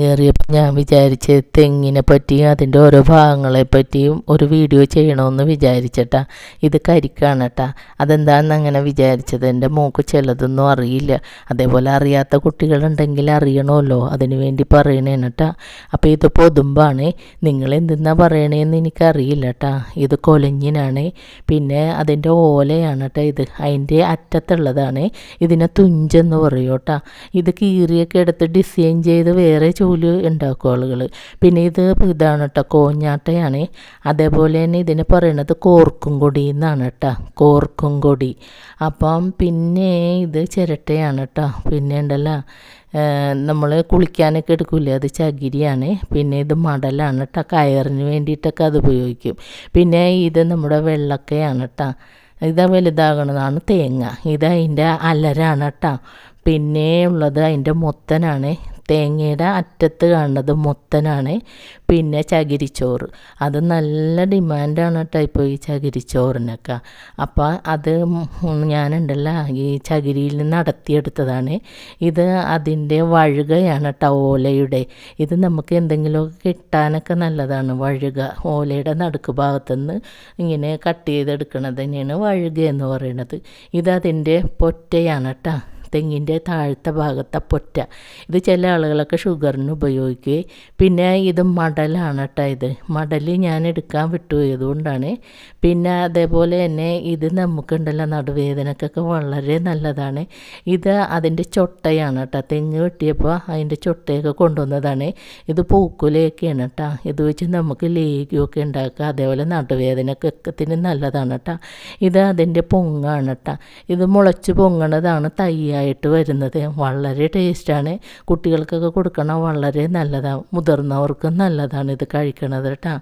കയറിയപ്പോൾ ഞാൻ വിചാരിച്ച് തെങ്ങിനെ പറ്റിയും അതിൻ്റെ ഓരോ ഭാഗങ്ങളെ പറ്റിയും ഒരു വീഡിയോ ചെയ്യണമെന്ന് വിചാരിച്ചിട്ടാ. ഇത് കരിക്കാണ് കേട്ടാ. അതെന്താണെന്ന് അങ്ങനെ വിചാരിച്ചത്, എൻ്റെ മോൾക്ക് ചിലതൊന്നും അറിയില്ല. അതേപോലെ അറിയാത്ത കുട്ടികളുണ്ടെങ്കിൽ അറിയണമല്ലോ, അതിന് വേണ്ടി പറയണേന് കേട്ടാ. അപ്പോൾ ഇത് പൊതുമ്പാണ്. നിങ്ങൾ എന്തെന്നാ പറയണേന്ന് എനിക്കറിയില്ല കേട്ടാ. ഇത് കൊലഞ്ഞിനാണ്. പിന്നെ അതിൻ്റെ ഓലയാണ് കേട്ടോ ഇത്. അതിൻ്റെ അറ്റത്തുള്ളതാണ്. ഇതിനെ തുഞ്ചെന്ന് പറയും കേട്ടാ. ഇത് കീറിയൊക്കെ എടുത്ത് ഡിസൈൻ ചെയ്ത് വേറെ ചൂല് ഉണ്ടാക്കും ആളുകൾ. പിന്നെ ഇതാണ് കേട്ടോ, കോഞ്ഞാട്ടയാണ്. അതേപോലെ തന്നെ ഇതിന് പറയണത് കോർക്കും കൊടി എന്നാണ് കേട്ടോ, കോർക്കും കൊടി. അപ്പം പിന്നെ ഇത് ചിരട്ടയാണ് കേട്ടോ. പിന്നെ ഉണ്ടല്ലോ നമ്മൾ കുളിക്കാനൊക്കെ എടുക്കില്ലേ, അത് ചകിരിയാണ്. പിന്നെ ഇത് മടലാണ് കേട്ടോ, കയറിന് വേണ്ടിയിട്ടൊക്കെ അത് ഉപയോഗിക്കും. പിന്നെ ഇത് നമ്മുടെ വെള്ളക്കയാണ് കേട്ടോ. ഇത് വലുതാകണതാണ് തേങ്ങ. ഇത് അതിൻ്റെ അലരാണ് കേട്ടോ. പിന്നെ ഉള്ളത് അതിൻ്റെ മൊത്തനാണ്. തേങ്ങയുടെ അറ്റത്ത് കാണുന്നത് മൊത്തനാണ്. പിന്നെ ചകിരിച്ചോറ്, അത് നല്ല ഡിമാൻഡാണ് കേട്ടോ ഇപ്പോൾ ഈ ചകിരിച്ചോറിനൊക്കെ. അപ്പോൾ അത് ഞാനുണ്ടല്ലോ ഈ ചകിരിയിൽ നിന്ന് നടത്തിയെടുത്തതാണ്. ഇത് അതിൻ്റെ വഴുകയാണ് കേട്ടോ, ഓലയുടെ. ഇത് നമുക്ക് എന്തെങ്കിലുമൊക്കെ കിട്ടാനൊക്കെ നല്ലതാണ്. വഴുക ഓലയുടെ നടുക്ക് ഭാഗത്തുനിന്ന് ഇങ്ങനെ കട്ട് ചെയ്തെടുക്കണത് തന്നെയാണ് വഴുക എന്ന് പറയുന്നത്. ഇതതിൻ്റെ പൊറ്റയാണ് കേട്ടോ, തെങ്ങിൻ്റെ താഴത്തെ ഭാഗത്തെ പൊറ്റ. ഇത് ചില ആളുകളൊക്കെ ഷുഗറിന് ഉപയോഗിക്കുകയും. പിന്നെ ഇത് മടലാണ് കേട്ടോ. ഇത് മടൽ ഞാൻ എടുക്കാൻ വിട്ടുപോയതുകൊണ്ടാണ്. പിന്നെ അതേപോലെ തന്നെ ഇത് നമുക്കുണ്ടല്ലോ നടുവേദനക്കൊക്കെ വളരെ നല്ലതാണ്. ഇത് അതിൻ്റെ ചൊട്ടയാണ് കേട്ടോ. തെങ്ങ് വെട്ടിയപ്പോൾ അതിൻ്റെ ചൊട്ടയൊക്കെ കൊണ്ടുവന്നതാണ്. ഇത് പൂക്കുലയൊക്കെയാണ് കേട്ടോ. ഇത് വെച്ച് നമുക്ക് ലേഖ്യമൊക്കെ ഉണ്ടാക്കുക. അതേപോലെ നടുവേദനക്കൊക്കത്തിന് നല്ലതാണ് കേട്ടോ. ഇത് അതിൻ്റെ പൊങ്ങാണ് കേട്ടോ. ഇത് മുളച്ച് പൊങ്ങണതാണ് തൈയായിട്ട് വരുന്നത്. വളരെ ടേസ്റ്റാണ്. കുട്ടികൾക്കൊക്കെ കൊടുക്കണം, വളരെ നല്ലതാണ്. മുതിർന്നവർക്കും നല്ലതാണ് ഇത് കഴിക്കണത് കേട്ടോ.